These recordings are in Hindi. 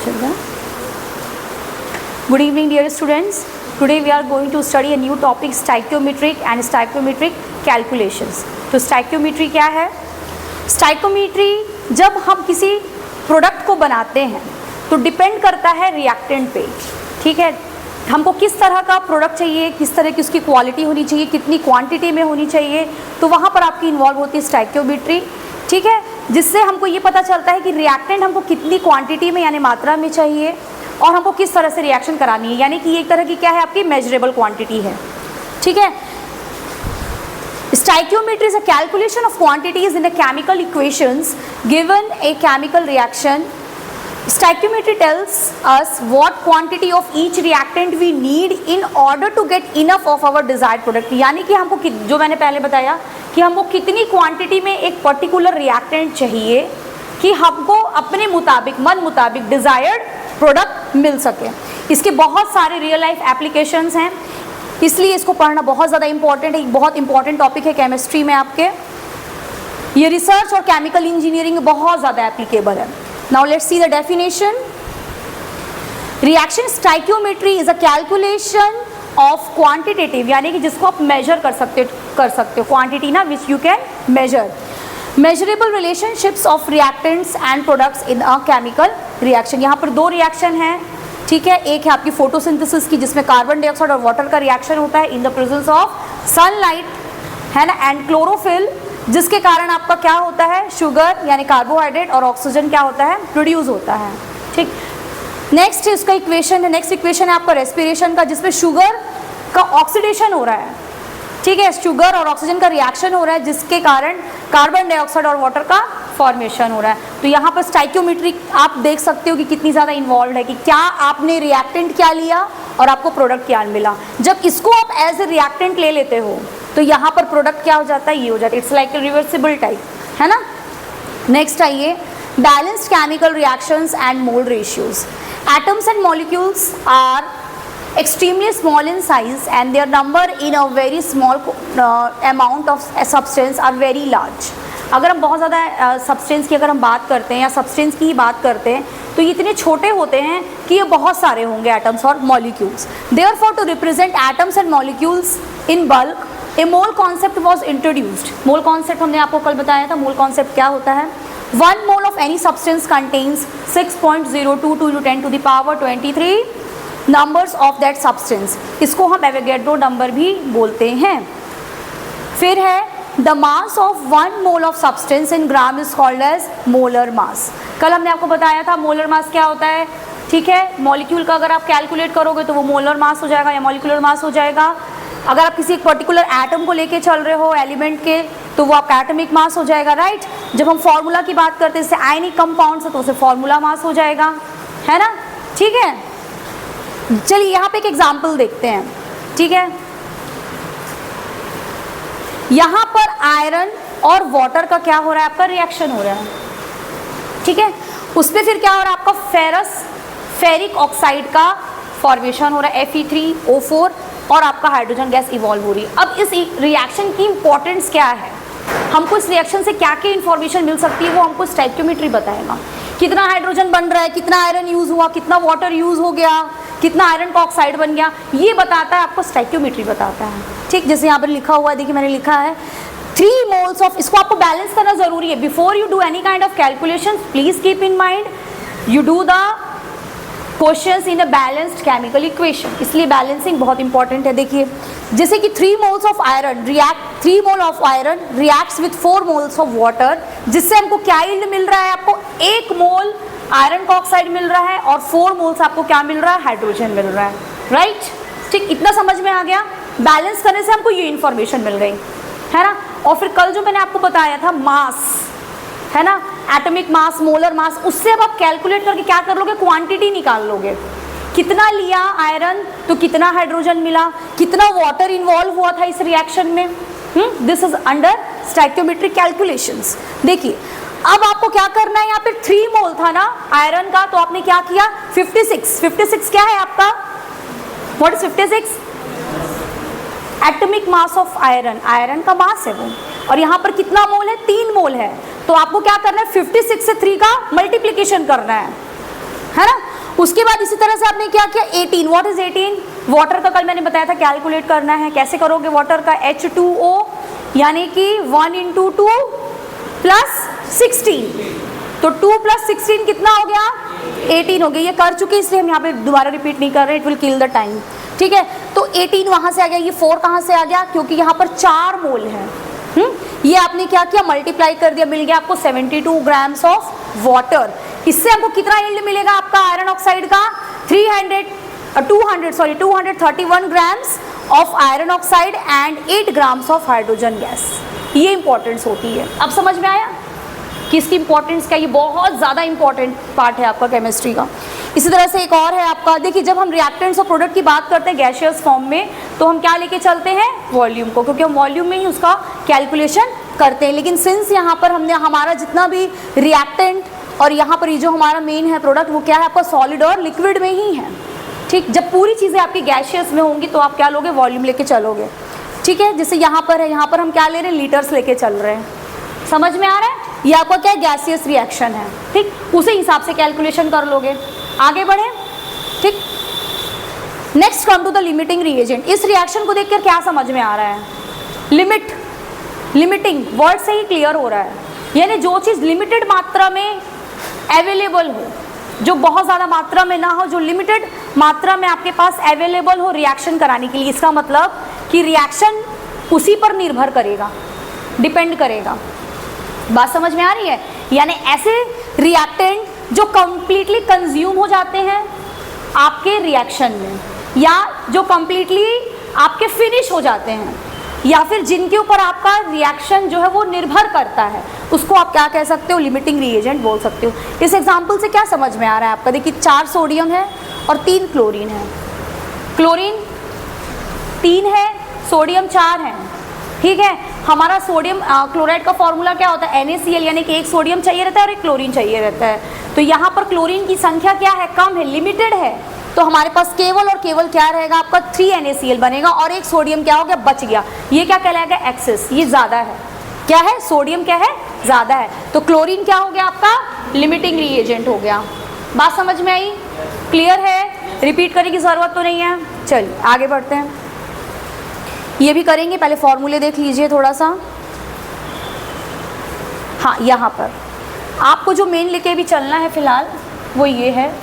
Good evening dear students. Today we are going to study a new topic stoichiometric and stoichiometric calculations. तो stoichiometry क्या है? Stoichiometry जब हम किसी प्रोडक्ट को बनाते हैं तो डिपेंड करता है रिएक्टेंट पे, ठीक है। हमको किस तरह का प्रोडक्ट चाहिए, किस तरह की उसकी क्वालिटी होनी चाहिए, कितनी क्वांटिटी में होनी चाहिए, तो वहाँ पर आपकी इन्वॉल्व होती है स्टाइकियोमेट्री, ठीक है। जिससे हमको ये पता चलता है कि रिएक्टेंट हमको कितनी क्वांटिटी में यानी मात्रा में चाहिए और हमको किस तरह से रिएक्शन करानी है, यानी कि एक तरह की क्या है आपकी मेजरेबल क्वांटिटी है, ठीक है। Stoichiometry is a calculation of quantities in the chemical equations given a chemical reaction. Stoichiometry tells us what quantity of each reactant we need in order to get enough of our desired product. यानी कि हमको जो मैंने पहले बताया कि हमको कितनी क्वांटिटी में एक पर्टिकुलर रिएक्टेंट चाहिए कि हमको अपने मुताबिक मन मुताबिक डिज़ायर्ड प्रोडक्ट मिल सके। इसके बहुत सारे रियल लाइफ एप्लीकेशंस हैं, इसलिए इसको पढ़ना बहुत ज़्यादा इंपॉर्टेंट है। एक बहुत इंपॉर्टेंट टॉपिक है केमिस्ट्री में आपके, ये रिसर्च और केमिकल इंजीनियरिंग में बहुत ज़्यादा एप्लीकेबल है। Now let's see the definition. Reaction stoichiometry is a calculation of quantitative, यानी कि जिसको आप मेजर कर सकते हो क्वांटिटी ना, which you can measure, measurable relationships of reactants and products in a chemical reaction. यहाँ पर दो रिएक्शन हैं, ठीक है। एक है आपकी फोटोसिंथेसिस की जिसमें कार्बन डाइऑक्साइड और वाटर का रिएक्शन होता है in the presence of sunlight, है ना, एंड क्लोरोफिल, जिसके कारण आपका क्या होता है शुगर यानी कार्बोहाइड्रेट और ऑक्सीजन क्या होता है प्रोड्यूस होता है, ठीक। नेक्स्ट इसका इक्वेशन है, नेक्स्ट इक्वेशन है आपका रेस्पिरेशन का, जिसमें शुगर का ऑक्सीडेशन हो रहा है, ठीक है। शुगर और ऑक्सीजन का रिएक्शन हो रहा है जिसके कारण कार्बन डाइऑक्साइड और वाटर का फॉर्मेशन हो रहा है। तो यहाँ पर स्टाइकियोमेट्री आप देख सकते हो कि कितनी ज़्यादा इन्वॉल्व है कि क्या आपने रिएक्टेंट क्या लिया और आपको प्रोडक्ट क्या मिला। जब इसको आप एज ए रिएक्टेंट ले लेते हो तो यहाँ पर प्रोडक्ट क्या हो जाता है, ये हो जाता है, it's like a reversible type, है ना। नेक्स्ट आइए, balanced chemical reactions and mole ratios. Atoms and molecules are extremely small in size and their number in a very small amount of substance are very large. अगर हम बहुत ज़्यादा सब्सटेंस की अगर हम बात करते हैं या सब्सटेंस की ही बात करते हैं तो ये इतने छोटे होते हैं कि ये बहुत सारे होंगे एटम्स और molecules. Therefore to represent atoms and molecules in bulk a mole concept was introduced. Mole concept हमने आपको कल बताया था। मोल कॉन्सेप्ट क्या होता है, 1 mole of any substance contains 6.02 to 10 to the power 23 numbers of that substance. इसको हम एवोगैड्रो नंबर भी बोलते हैं। फिर है the mass of 1 mole of substance in gram is called as molar mass. कल हमने आपको बताया था मोलर मास क्या होता है, ठीक है। मॉलिक्यूल का अगर आप कैलकुलेट करोगे तो वो मोलर मास हो जाएगा या मॉलिक्यूलर मास हो जाएगा। अगर आप किसी एक पर्टिकुलर एटम को लेके चल रहे हो एलिमेंट के तो वो आपका एटॉमिक मास हो जाएगा, राइट। जब हम फॉर्मूला की बात करते हैं जैसे आयनिक कंपाउंड से तो उसे फॉर्मूला मास हो जाएगा, है ना, ठीक है। चलिए यहाँ पे एक एग्जाम्पल देखते हैं, ठीक है। यहाँ पर आयरन और वाटर का क्या हो रहा है, आपका रिएक्शन हो रहा है, ठीक है। उस पर फिर क्या हो रहा है, आपका फेरिक ऑक्साइड का फॉर्मेशन हो रहा है Fe3O4 और आपका हाइड्रोजन गैस इवॉल्व हो रही है। अब इस रिएक्शन की इंपॉर्टेंस क्या है, हमको इस रिएक्शन से क्या क्या इंफॉर्मेशन मिल सकती है वो हमको स्टाइकियोमेट्री बताएगा। कितना हाइड्रोजन बन रहा है, कितना आयरन यूज हुआ, कितना वाटर यूज हो गया, कितना आयरन का ऑक्साइड बन गया, ये बताता है आपको स्टाइकियोमेट्री बताता है, ठीक। जैसे यहाँ पर लिखा हुआ है, देखिए मैंने लिखा है 3 मोल्स ऑफ, इसको आपको बैलेंस करना जरूरी है। Before you do any kind of calculation please keep in mind you do the questions in a balanced chemical equation, इसलिए बैलेंसिंग बहुत इंपॉर्टेंट है। देखिए जैसे कि 3 moles of iron 3 mole of iron reacts with 4 moles of water, जिससे हमको क्या यील्ड मिल रहा है, आपको 1 मोल आयरन का ऑक्साइड मिल रहा है और 4 मोल्स आपको क्या मिल रहा है, हाइड्रोजन मिल रहा है, राइट, ठीक। इतना समझ में आ गया। बैलेंस करने से हमको ये इंफॉर्मेशन मिल गई, है ना। और फिर कल जो मैंने आपको बताया था मास, है ना, एटॉमिक मास, मोलर मास, उससे अब आप कैलकुलेट करके क्या कर लोगे, क्वांटिटी निकाल लोगे। कितना लिया आयरन तो कितना हाइड्रोजन मिला, कितना वाटर इन्वॉल्व हुआ था इस रिएक्शन में, this is under stoichiometric calculations. देखिए अब आपको क्या करना है, यहाँ पे 3 मोल था ना आयरन का, तो आपने क्या किया 56 क्या है आपका, what is 56 atomic mass of iron, iron का मास है वो, और यहाँ पर कितना मोल है, 3 मोल है। तो आपको क्या करना है, 56 से 3 का मल्टीप्लीकेशन करना है ना। उसके बाद इसी तरह से आपने क्या किया 18, व्हाट इज 18? वाटर का कल मैंने बताया था कैलकुलेट करना है। कैसे करोगे वाटर का? H2O यानी कि 1 × 2 + 16, तो 2 + 16 कितना हो गया? 18 हो गया। ये कर चुके इसलिए हम यहाँ पे दोबारा रिपीट नहीं कर रहे, it will kill the time, ठीक है। तो 18 वहाँ से आ गया, ये 4 कहाँ से आ गया? क्योंकि यहाँ पर 4 मोल है। ये आपने क्या किया? मल्टीप्लाई कर दिया, मिल गया आपको 72 ग्राम्स ऑफ वाटर। इससे हमको कितना यील्ड मिलेगा आपका आयरन ऑक्साइड का? 231 grams of iron oxide and 8 grams of hydrogen gas. ये इंपॉर्टेंस होती है। अब समझ में आया कि इसकी इंपॉर्टेंस क्या? ये बहुत ज़्यादा इंपॉर्टेंट पार्ट है आपका केमिस्ट्री का। इसी तरह से एक और है आपका, देखिए जब हम रिएक्टेंट्स और प्रोडक्ट की बात करते हैं गैसियस फॉर्म में, तो हम क्या लेके चलते हैं? वॉल्यूम को, क्योंकि हम वॉल्यूम में ही उसका कैलकुलेशन करते हैं। लेकिन सिंस यहाँ पर हमने हमारा जितना भी रिएक्टेंट और यहाँ पर ये जो हमारा मेन है प्रोडक्ट, वो क्या है आपका? सॉलिड और लिक्विड में ही है, ठीक। जब पूरी चीज़ें आपकी गैसियस में होंगी तो आप क्या लोगे? वॉल्यूम लेके चलोगे, ठीक है। जैसे यहाँ पर है, यहाँ पर हम क्या ले रहे हैं? लीटर्स लेके चल रहे हैं। समझ में आ रहा है? ये आपका क्या है? गैसियस रिएक्शन है, ठीक। उसी हिसाब से कैलकुलेशन कर लोगे। आगे बढ़े, ठीक। Next come to the limiting reagent. इस रिएक्शन को देखकर क्या समझ में आ रहा है? लिमिट, लिमिटिंग वर्ड से ही क्लियर हो रहा है, यानी जो चीज़ लिमिटेड मात्रा में अवेलेबल हो, जो बहुत ज़्यादा मात्रा में ना हो, जो लिमिटेड मात्रा में आपके पास अवेलेबल हो रिएक्शन कराने के लिए। इसका मतलब कि रिएक्शन उसी पर निर्भर करेगा, डिपेंड करेगा। बात समझ में आ रही है? यानी ऐसे रिएक्टेंट जो कंप्लीटली कंज्यूम हो जाते हैं आपके रिएक्शन में, या जो कंप्लीटली आपके फिनिश हो जाते हैं, या फिर जिनके ऊपर आपका रिएक्शन जो है वो निर्भर करता है, उसको आप क्या कह सकते हो? लिमिटिंग रिएजेंट बोल सकते हो। इस एग्जांपल से क्या समझ में आ रहा है आपका? देखिए 4 सोडियम है और 3 क्लोरीन है। क्लोरीन 3 है, सोडियम 4 है, ठीक है। हमारा सोडियम क्लोराइड का फॉर्मूला क्या होता है? NaCl, यानी कि एक सोडियम चाहिए रहता है और एक क्लोरीन चाहिए रहता है। तो यहाँ पर क्लोरीन की संख्या क्या है? कम है, लिमिटेड है। तो हमारे पास केवल और केवल क्या रहेगा आपका? 3 NaCl बनेगा और एक सोडियम क्या हो गया? बच गया। ये क्या कहलाएगा? एक्सेस, ये ज़्यादा है। क्या है? सोडियम क्या है? ज़्यादा है। तो क्लोरीन क्या हो गया आपका? लिमिटिंग रिएजेंट हो गया। बात समझ में आई? क्लियर है? रिपीट करने की ज़रूरत तो नहीं है। चलिए आगे बढ़ते हैं, ये भी करेंगे। पहले फॉर्मूले देख लीजिए थोड़ा सा। हाँ, यहाँ पर आपको जो मेन लेके भी चलना है फिलहाल वो ये है,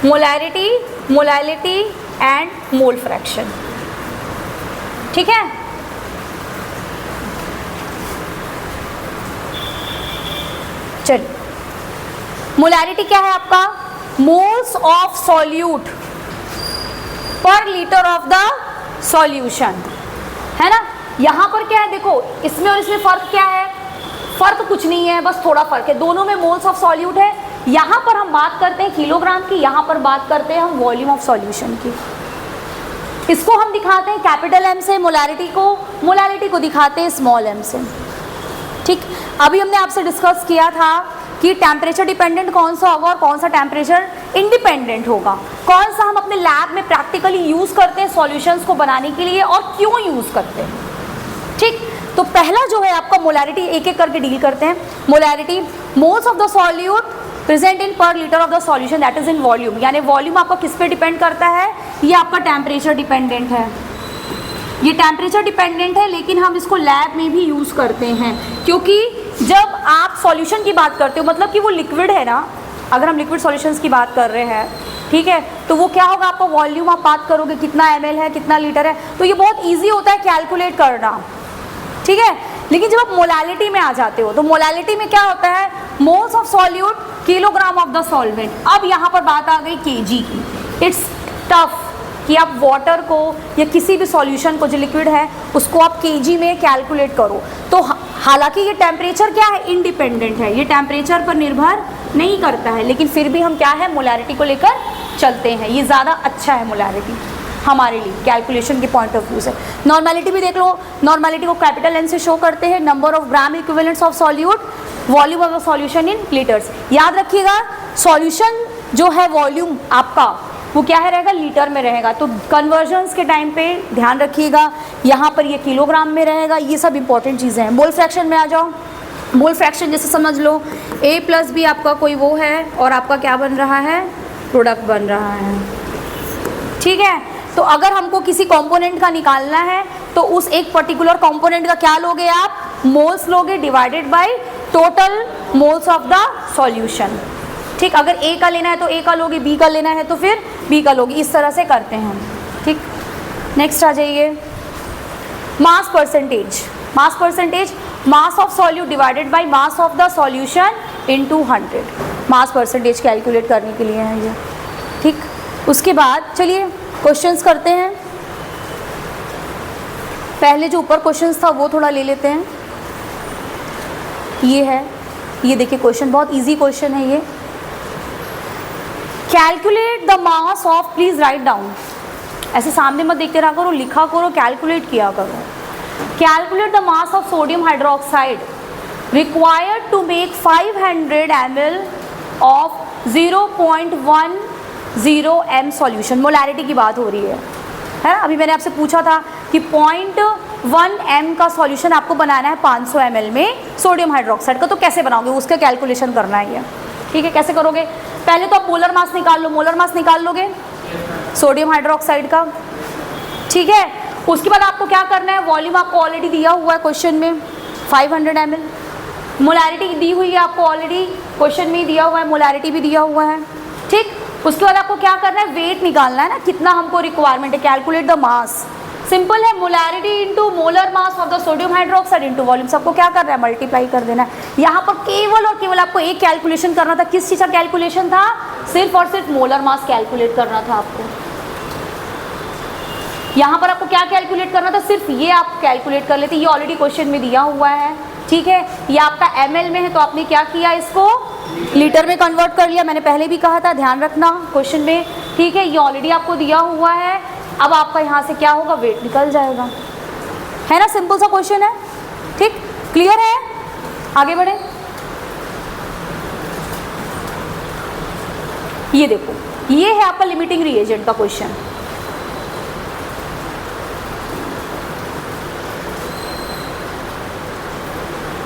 molarity, molality and mole fraction, ठीक है। चलिए, मोलैरिटी क्या है आपका? मोल्स ऑफ सॉल्यूट पर लीटर ऑफ द सॉल्यूशन, है ना। यहाँ पर क्या है? देखो इसमें और इसमें फ़र्क क्या है? फ़र्क कुछ नहीं है, बस थोड़ा फ़र्क है। दोनों में मोल्स ऑफ सॉल्यूट है। यहाँ पर हम बात करते हैं किलोग्राम की, यहाँ पर बात करते हैं हम वॉल्यूम ऑफ सॉल्यूशन की। इसको हम दिखाते हैं कैपिटल M से, मोलैरिटी को दिखाते हैं स्मॉल m से, ठीक। अभी हमने आपसे डिस्कस किया था कि टेम्परेचर डिपेंडेंट कौन सा होगा और कौन सा टेम्परेचर इंडिपेंडेंट होगा, कौन सा हम अपने लैब में प्रैक्टिकली यूज़ करते हैं सॉल्यूशंस को बनाने के लिए और क्यों यूज़ करते हैं, ठीक। तो पहला जो है आपका मोलैरिटी, एक एक करके डील करते हैं। Molarity, moles of the solute present in per litre of the solution that is in volume, यानी वॉल्यूम आपका किस पे डिपेंड करता है? ये आपका टेम्परेचर डिपेंडेंट है, ये टेम्परेचर डिपेंडेंट है, लेकिन हम इसको लैब में भी यूज़ करते हैं, क्योंकि जब आप सॉल्यूशन की बात करते हो, मतलब कि वो लिक्विड है ना, अगर हम लिक्विड सॉल्यूशंस की बात कर रहे हैं, ठीक है, तो वो क्या होगा आपका वॉल्यूम, आप बात करोगे कितना ml है, कितना लीटर है, तो ये बहुत ईजी होता है कैलकुलेट करना, ठीक है। लेकिन जब आप मोलैलिटी में आ जाते हो, तो मोलैलिटी में क्या होता है? Moles of solute kilogram of the solvent. अब यहाँ पर बात आ गई केजी की। इट्स टफ कि आप वाटर को या किसी भी सॉल्यूशन को जो लिक्विड है उसको आप केजी में कैलकुलेट करो। तो हालांकि ये टेम्परेचर क्या है? इंडिपेंडेंट है, ये टेम्परेचर पर निर्भर नहीं करता है, लेकिन फिर भी हम क्या है? मोलैरिटी को लेकर चलते हैं। ये ज़्यादा अच्छा है मोलैरिटी हमारे लिए कैलकुलेशन के पॉइंट ऑफ व्यू से। नॉर्मैलिटी भी देख लो, नॉर्मैलिटी को कैपिटल N से शो करते हैं, number of gram equivalents of solute, volume of the solution in litres. याद रखिएगा सॉल्यूशन जो है वॉल्यूम आपका वो क्या है रहेगा? लीटर में रहेगा। तो कन्वर्जन्स के टाइम पे ध्यान रखिएगा, यहाँ पर ये किलोग्राम में रहेगा। ये सब इंपॉर्टेंट चीज़ें हैं। मोल फ्रैक्शन में आ जाओ। मोल फ्रैक्शन जैसे समझ लो A प्लस बी आपका कोई वो है और आपका क्या बन रहा है, प्रोडक्ट बन रहा है, ठीक है। तो अगर हमको किसी कंपोनेंट का निकालना है तो उस एक पर्टिकुलर कंपोनेंट का क्या लोगे आप, मोल्स लोगे divided by total moles of the solution, ठीक। अगर A का लेना है तो A का लोगे, B का लेना है तो फिर B का लोगे, इस तरह से करते हैं, ठीक। नेक्स्ट आ जाइए, mass percentage. Mass percentage, mass of solute divided by mass of the solution into 100, mass percentage calculate करने के लिए है ये, ठीक। उसके बाद चलिए क्वेश्चंस करते हैं। पहले जो ऊपर क्वेश्चंस था वो थोड़ा ले लेते हैं। ये है, ये देखिए क्वेश्चन बहुत इजी क्वेश्चन है ये। Calculate the mass of, please write down, ऐसे सामने मत देखते रहा करो, लिखा करो, कैलकुलेट किया करो। Calculate the mass of sodium hydroxide required to make 500 ml of 0.10 m solution. Molarity की बात हो रही है ना। अभी मैंने आपसे पूछा था कि 0.1 m का सॉल्यूशन आपको बनाना है 500 ml में सोडियम हाइड्रोक्साइड का, तो कैसे बनाओगे, उसका कैलकुलेशन करना है ये, ठीक है। कैसे करोगे, पहले तो आप मोलर मास निकाल लो, मोलर मास निकाल लोगे सोडियम हाइड्रोक्साइड का, ठीक है। उसके बाद आपको क्या करना है, वॉल्यूम आपको ऑलरेडी दिया हुआ है क्वेश्चन में 500 ml, मोलैरिटी दी हुई है आपको ऑलरेडी क्वेश्चन में ही दिया हुआ है, मोलैरिटी भी दिया हुआ है, ठीक। उसके बाद आपको क्या करना है, वेट निकालना है ना, कितना हमको रिक्वायरमेंट है, कैलकुलेट द मास, सिंपल है, molarity into molar mass of the sodium hydroxide into volume, सबको क्या करना है, मल्टीप्लाई कर देना है। यहाँ पर केवल और केवल आपको एक कैलकुलेशन करना था, किस चीज़ का कैलकुलेशन था, सिर्फ और सिर्फ मोलर मास कैलकुलेट करना था आपको। यहाँ पर आपको क्या कैलकुलेट करना था, सिर्फ ये आप कैलकुलेट कर लेते, ये ऑलरेडी क्वेश्चन में दिया हुआ है, ठीक है। ये आपका ml में है तो आपने क्या किया, इसको लीटर में कन्वर्ट कर लिया, मैंने पहले भी कहा था, ध्यान रखना क्वेश्चन में, ठीक है। ये ऑलरेडी आपको दिया हुआ है, अब आपका यहाँ से क्या होगा, वेट निकल जाएगा, है ना, सिंपल सा क्वेश्चन है, ठीक। क्लियर है, आगे बढ़े। ये देखो, ये है आपका लिमिटिंग रिएजेंट का क्वेश्चन।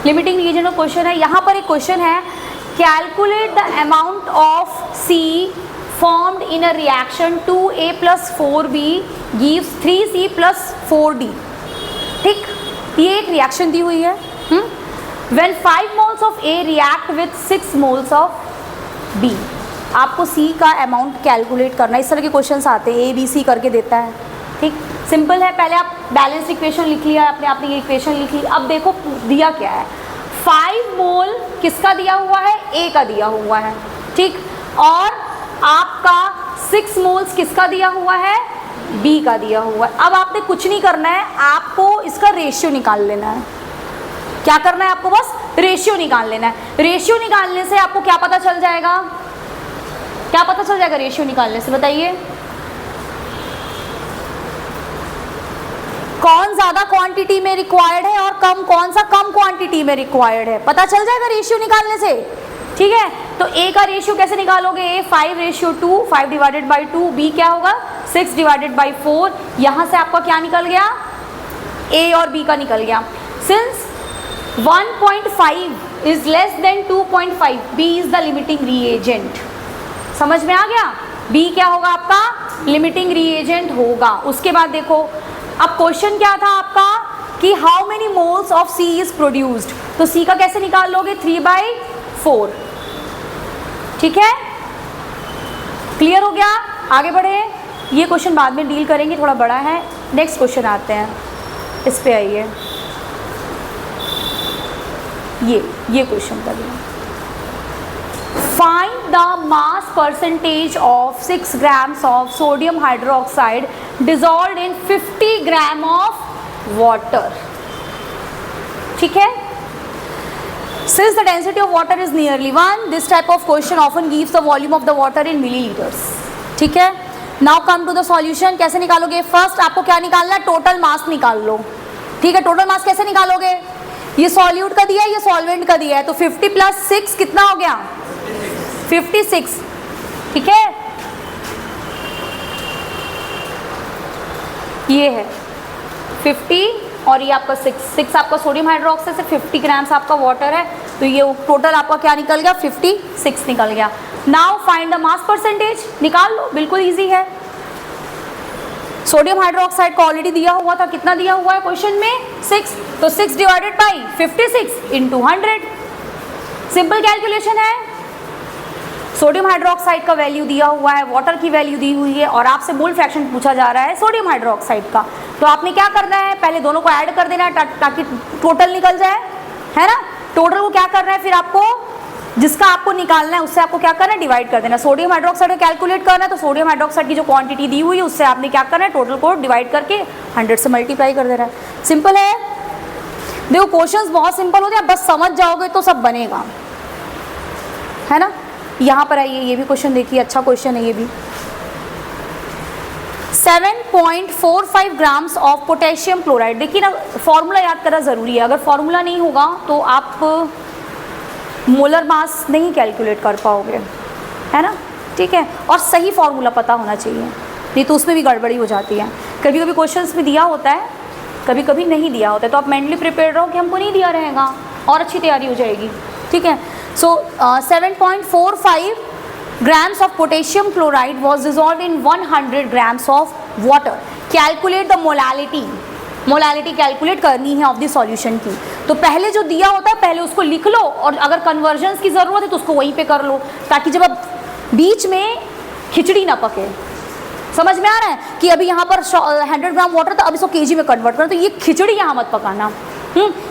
लिमिटिंग रिएजेंट का क्वेश्चन है, यहाँ पर एक क्वेश्चन है, calculate the amount of C formed in a reaction 2A plus 4B gives 3C plus 4D, ठीक। ये एक रिएक्शन दी हुई है, when 5 moles of A react with 6 moles of B, आपको C का अमाउंट कैलकुलेट करना है। इस तरह के क्वेश्चंस आते हैं, ABC करके देता है, ठीक। सिंपल है, पहले आप बैलेंस इक्वेशन लिख लिया आपने ये इक्वेशन लिख ली। अब देखो दिया क्या है, 5 मोल किसका दिया हुआ है, A का दिया हुआ है, ठीक। और आपका 6 मोल्स किसका दिया हुआ है, B का दिया हुआ है। अब आपने कुछ नहीं करना है, आपको इसका रेशियो निकाल लेना है। क्या करना है आपको, बस रेशियो निकाल लेना है। रेशियो निकालने से आपको क्या पता चल जाएगा, क्या पता चल जाएगा रेशियो निकालने से, बताइए कौन ज़्यादा क्वांटिटी में रिक्वायर्ड है और कौन सा कम क्वांटिटी में रिक्वायर्ड है, पता चल जाएगा रेशियो निकालने से, ठीक है। तो A का रेशियो कैसे निकालोगे, A 5:2, 5 डिवाइडेड बाई 2, B क्या होगा 6 डिवाइडेड बाई 4, यहाँ से आपका क्या निकल गया, A और B का निकल गया। Since 1.5 is less than 2.5, B is the limiting reagent, समझ में आ गया, B क्या होगा आपका लिमिटिंग रिएजेंट होगा। उसके बाद देखो, अब क्वेश्चन क्या था आपका कि how many moles of C is produced, तो C का कैसे निकाल लोगे 3/4, ठीक है। क्लियर हो गया, आगे बढ़े। ये क्वेश्चन बाद में डील करेंगे, थोड़ा बड़ा है। नेक्स्ट क्वेश्चन आते हैं, इस पे आइए, ये क्वेश्चन करिए। Find the mass percentage of 6 grams of sodium hydroxide dissolved in 50 gram of water, ठीक है। Since the density of water is nearly 1, this type of question often gives the volume of the water in milliliters, ठीक है। Now come to the solution, कैसे निकालोगे, फर्स्ट आपको क्या निकालना है, टोटल मास निकाल लो, ठीक है। टोटल मास कैसे निकालोगे, ये सॉल्यूट का दिया है, ये सॉल्वेंट का दिया है, तो 50 + 6 कितना हो गया 56, ठीक है। ये है 56 और ये आपका 6 आपका सोडियम हाइड्रोक्साइड से 50 ग्राम्स आपका वाटर है, तो ये टोटल आपका क्या निकल गया 56 निकल गया। Now find the mass percentage, निकाल लो, बिल्कुल ईजी है। सोडियम हाइड्रोक्साइड को ऑलरेडी दिया हुआ था, कितना दिया हुआ है क्वेश्चन में 6, तो 6 divided by 56 into 100, simple calculation है। सोडियम हाइड्रोक्साइड का वैल्यू दिया हुआ है, वाटर की वैल्यू दी हुई है और आपसे मोल फ्रैक्शन पूछा जा रहा है सोडियम हाइड्रोक्साइड का, तो आपने क्या करना है, पहले दोनों को ऐड कर देना है ताकि टोटल निकल जाए, है ना। टोटल को क्या करना है, फिर आपको जिसका आपको निकालना है उससे आपको क्या करना है, डिवाइड कर देना। सोडियम हाइड्रोक्साइड को कैलकुलेट करना है, तो सोडियम हाइड्रोक्साइड की जो क्वांटिटी दी हुई है उससे आपने क्या करना है, टोटल को डिवाइड करके 100 से मल्टीप्लाई कर देना है। सिंपल है। देखो क्वेश्चंस बहुत सिंपल होते हैं, बस समझ जाओगे तो सब बनेगा, है ना। यहाँ पर आइए, ये भी क्वेश्चन देखिए, अच्छा क्वेश्चन है ये भी। 7.45 ग्राम्स ऑफ पोटेशियम क्लोराइड। देखिए ना, फॉर्मूला याद करना ज़रूरी है, अगर फॉर्मूला नहीं होगा तो आप मोलर मास नहीं कैलकुलेट कर पाओगे, है ना, ठीक है। और सही फॉर्मूला पता होना चाहिए, नहीं तो उसमें भी गड़बड़ी हो जाती है। कभी कभी क्वेश्चंस में दिया होता है, कभी कभी नहीं दिया होता है, तो आप मेंटली प्रिपेयर रहो कि हमको नहीं दिया रहेगा और अच्छी तैयारी हो जाएगी, ठीक है। सो 7.45 grams of potassium chloride was dissolved in 100 grams of water. Calculate the molality. Molality calculate करनी है ऑफ द सॉल्यूशन की। तो पहले जो दिया होता है पहले उसको लिख लो, और अगर कन्वर्जन्स की ज़रूरत है तो उसको वहीं पे कर लो, ताकि जब अब बीच में खिचड़ी ना पके। समझ में आ रहा है कि अभी यहाँ पर 100 ग्राम वाटर था, अब इसको केजी में कन्वर्ट करो, तो ये खिचड़ी यहाँ मत पकाना।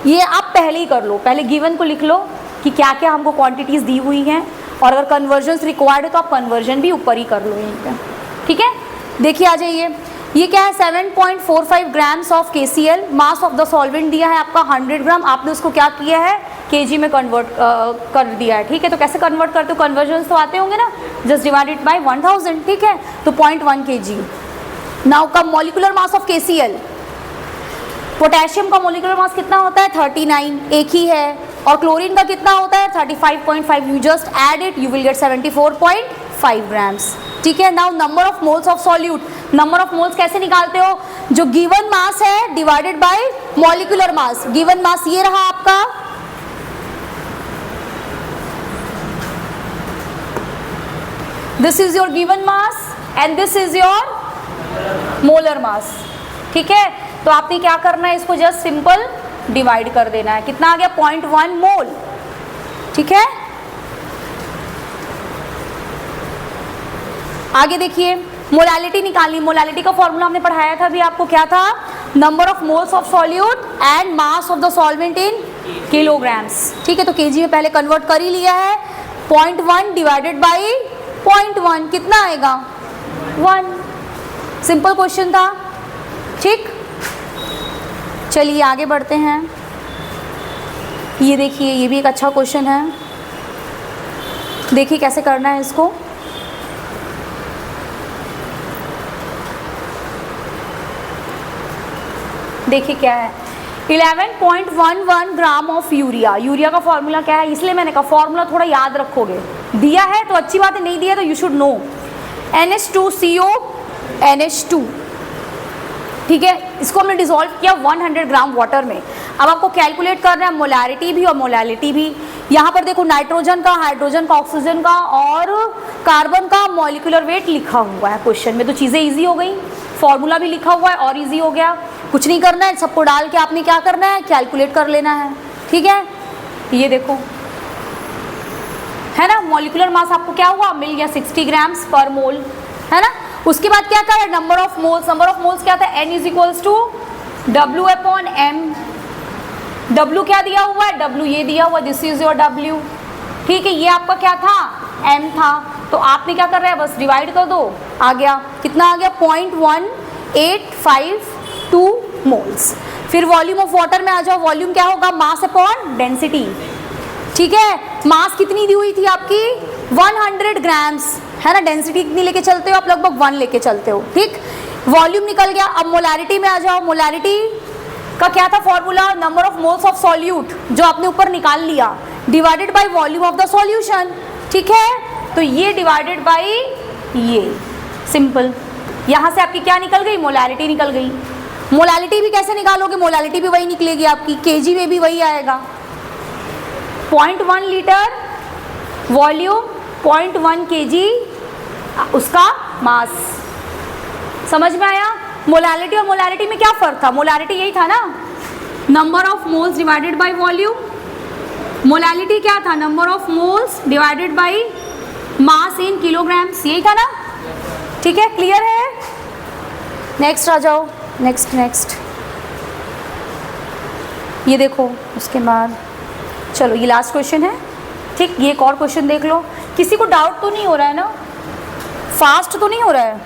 ये आप पहले ही कर लो, पहले गिवन को लिख लो कि क्या क्या हमको क्वांटिटीज़ दी हुई हैं, और अगर कन्वर्जन्स रिक्वायर्ड है तो आप कन्वर्जन भी ऊपर ही कर लो यहीं पे, ठीक है। देखिए आ जाइए, ये क्या है, 7.45 grams of KCl, mass of the solvent दिया है आपका 100 ग्राम, आपने उसको क्या किया है, केजी में कन्वर्ट कर दिया है, ठीक है। तो कैसे कन्वर्ट करते हो, कन्वर्जन्स तो आते होंगे ना, जस्ट डिवाइडेड बाय 1000, ठीक है, तो 0.1 kg। नाउ का molecular mass of KCl, potassium का मॉलिकुलर मास कितना होता है 39, एक ही है, और क्लोरीन का कितना होता है 35.5, you just add it, you will get 74.5 grams, ठीक है। Now number of moles of solute, number of moles कैसे निकालते हो, जो गिवन मास है divided by molecular mass. Given mass ये रहा आपका, this is your given mass and this is your molar mass, ठीक है। तो आपने क्या करना है, इसको जस्ट सिंपल डिवाइड कर देना है, कितना आ गया 0.1 मोल, ठीक है। आगे देखिए, मोलालिटी निकालनी, मोलालिटी का फॉर्मूला हमने पढ़ाया था अभी आपको, क्या था, number of moles of solute and mass of the solvent in kilograms, ठीक है। तो केजी में पहले कन्वर्ट कर ही लिया है, 0.1 डिवाइडेड बाई 0.1 कितना आएगा 1, सिंपल क्वेश्चन था, ठीक। चलिए आगे बढ़ते हैं, ये देखिए, ये भी एक अच्छा क्वेश्चन है, देखिए कैसे करना है इसको। देखिए क्या है, 11.11 ग्राम ऑफ यूरिया। यूरिया का फॉर्मूला क्या है, इसलिए मैंने कहा फॉर्मूला थोड़ा याद रखोगे, दिया है तो अच्छी बात है, नहीं दिया तो you should know. NH2CO NH2, ठीक है। इसको हमने डिसॉल्व किया 100 ग्राम वाटर में। अब आपको कैलकुलेट करना है मोलारिटी भी और मोलालिटी भी। यहाँ पर देखो नाइट्रोजन का, हाइड्रोजन का, ऑक्सीजन का और कार्बन का मॉलिक्यूलर वेट लिखा हुआ है क्वेश्चन में, तो चीज़ें इजी हो गई, फॉर्मूला भी लिखा हुआ है और इजी हो गया। कुछ नहीं करना है, सबको डाल के आपने क्या करना है, कैलकुलेट कर लेना है, ठीक है। ये देखो, है ना, मॉलिक्यूलर मास आपको क्या हुआ, मिल गया 60 ग्राम्स पर मोल, है ना। उसके बाद क्या करें, number of moles, number of moles क्या था, N is equals to W/M। W क्या दिया हुआ है, W ये दिया हुआ, दिस इज योर W, ठीक है। ये आपका क्या था, M था, तो आपने क्या कर रहे हैं, बस डिवाइड कर दो, आ गया, कितना आ गया 0.1852 मोल्स। फिर वॉल्यूम ऑफ वाटर में आ जाओ, वॉल्यूम क्या होगा, मास अपॉन डेंसिटी, ठीक है। मास कितनी दी हुई थी आपकी 100 ग्राम्स, है ना, डेंसिटी कितनी लेके चलते हो आप, लगभग 1 लेके चलते हो, ठीक। वॉल्यूम निकल गया। अब मोलारिटी में आ जाओ, मोलारिटी का क्या था formula, number of moles of solute जो आपने ऊपर निकाल लिया, divided by volume of the solution, ठीक है। तो ये डिवाइडेड बाय ये, सिंपल। यहाँ से आपकी क्या निकल गई, मोलारिटी निकल गई, मोलालिटी भी कैसे निकालोगे, मोलालिटी भी वही निकलेगी आपकी, केजी में भी वही आएगा। 0.1 लीटर वॉल्यूम, 0.1 केजी उसका मास। समझ में आया? मोलालिटी और मोलारिटी में क्या फ़र्क था? मोलारिटी यही था ना, number of moles divided by volume. Molality क्या था? Number of moles divided by mass in kilograms, यही था ना? ठीक है, क्लियर है? नेक्स्ट आ जाओ, नेक्स्ट ये देखो, उसके बाद चलो ये लास्ट क्वेश्चन है, ठीक। ये एक और क्वेश्चन देख लो, किसी को डाउट तो नहीं हो रहा है ना, फास्ट तो नहीं हो रहा है?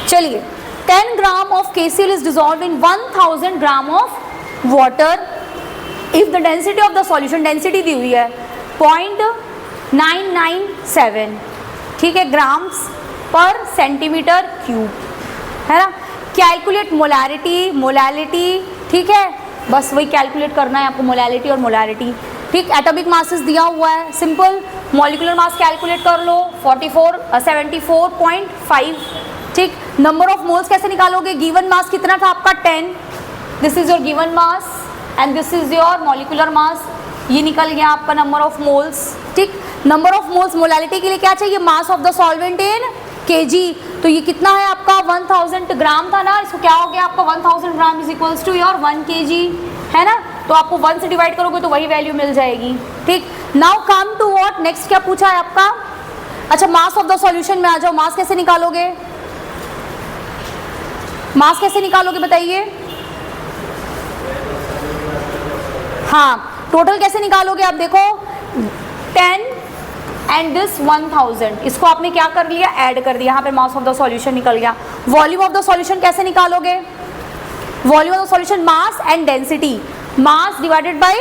चलिए, 10 gram of KCl is dissolve in 1000 gram of water if the density of the solution, density दी हुई है 0.997, ठीक है, ग्राम्स पर सेंटीमीटर क्यूब, है ना। कैलकुलेट मोलारिटी, मोलालिटी, ठीक है, बस वही कैलकुलेट करना है आपको, मोलालिटी और मोलारिटी, ठीक। एटॉमिक मासेस दिया हुआ है, सिंपल मॉलिक्यूलर मास कैलकुलेट कर लो 74.5, ठीक। नंबर ऑफ मोल्स कैसे निकालोगे? गिवन मास कितना था आपका 10, this is your given mass and this is your molecular mass, ये निकल गया आपका नंबर ऑफ मोल्स, ठीक। नंबर ऑफ मोल्स, मोलालिटी के लिए क्या चाहिए? Mass of the solvent in KG, तो ये कितना है आपका 1000 ग्राम था ना, इसको क्या हो गया आपका 1000 gram is equals to your 1 kg, है ना। तो आपको 1 से डिवाइड करोगे तो वही वैल्यू मिल जाएगी, ठीक। Now come to what, next क्या पूछा है आपका? अच्छा, मास ऑफ द सॉल्यूशन में आ जाओ। मास कैसे निकालोगे? मास कैसे निकालोगे बताइए? हाँ, टोटल कैसे निकालोगे? आप देखो 10 एंड दिस 1000, इसको आपने क्या कर लिया? ऐड कर दिया, यहाँ पे मास ऑफ द सॉल्यूशन निकल गया। वॉल्यूम ऑफ द सॉल्यूशन कैसे निकालोगे? Volume of the solution mass and density, mass divided by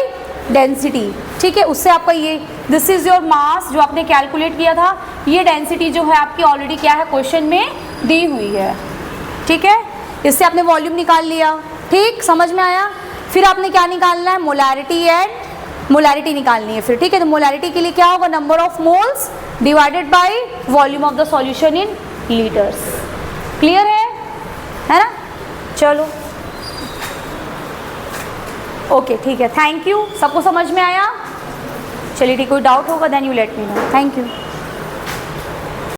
density, ठीक है, उससे आपका ये दिस इज योर मास जो आपने कैलकुलेट किया था, ये डेंसिटी जो है आपकी ऑलरेडी क्या है क्वेश्चन में दी हुई है, ठीक है। इससे आपने वॉल्यूम निकाल लिया, ठीक, समझ में आया? फिर आपने क्या निकालना है? मोलारिटी एंड मोलारिटी निकालनी है फिर, ठीक है। तो मोलारिटी के लिए क्या होगा? Number of moles divided by volume of the solution in litres. Clear है ना? चलो ओके, ठीक है, थैंक यू। सबको समझ में आया? चलिए ठीक, कोई डाउट होगा then you let me know. Thank you.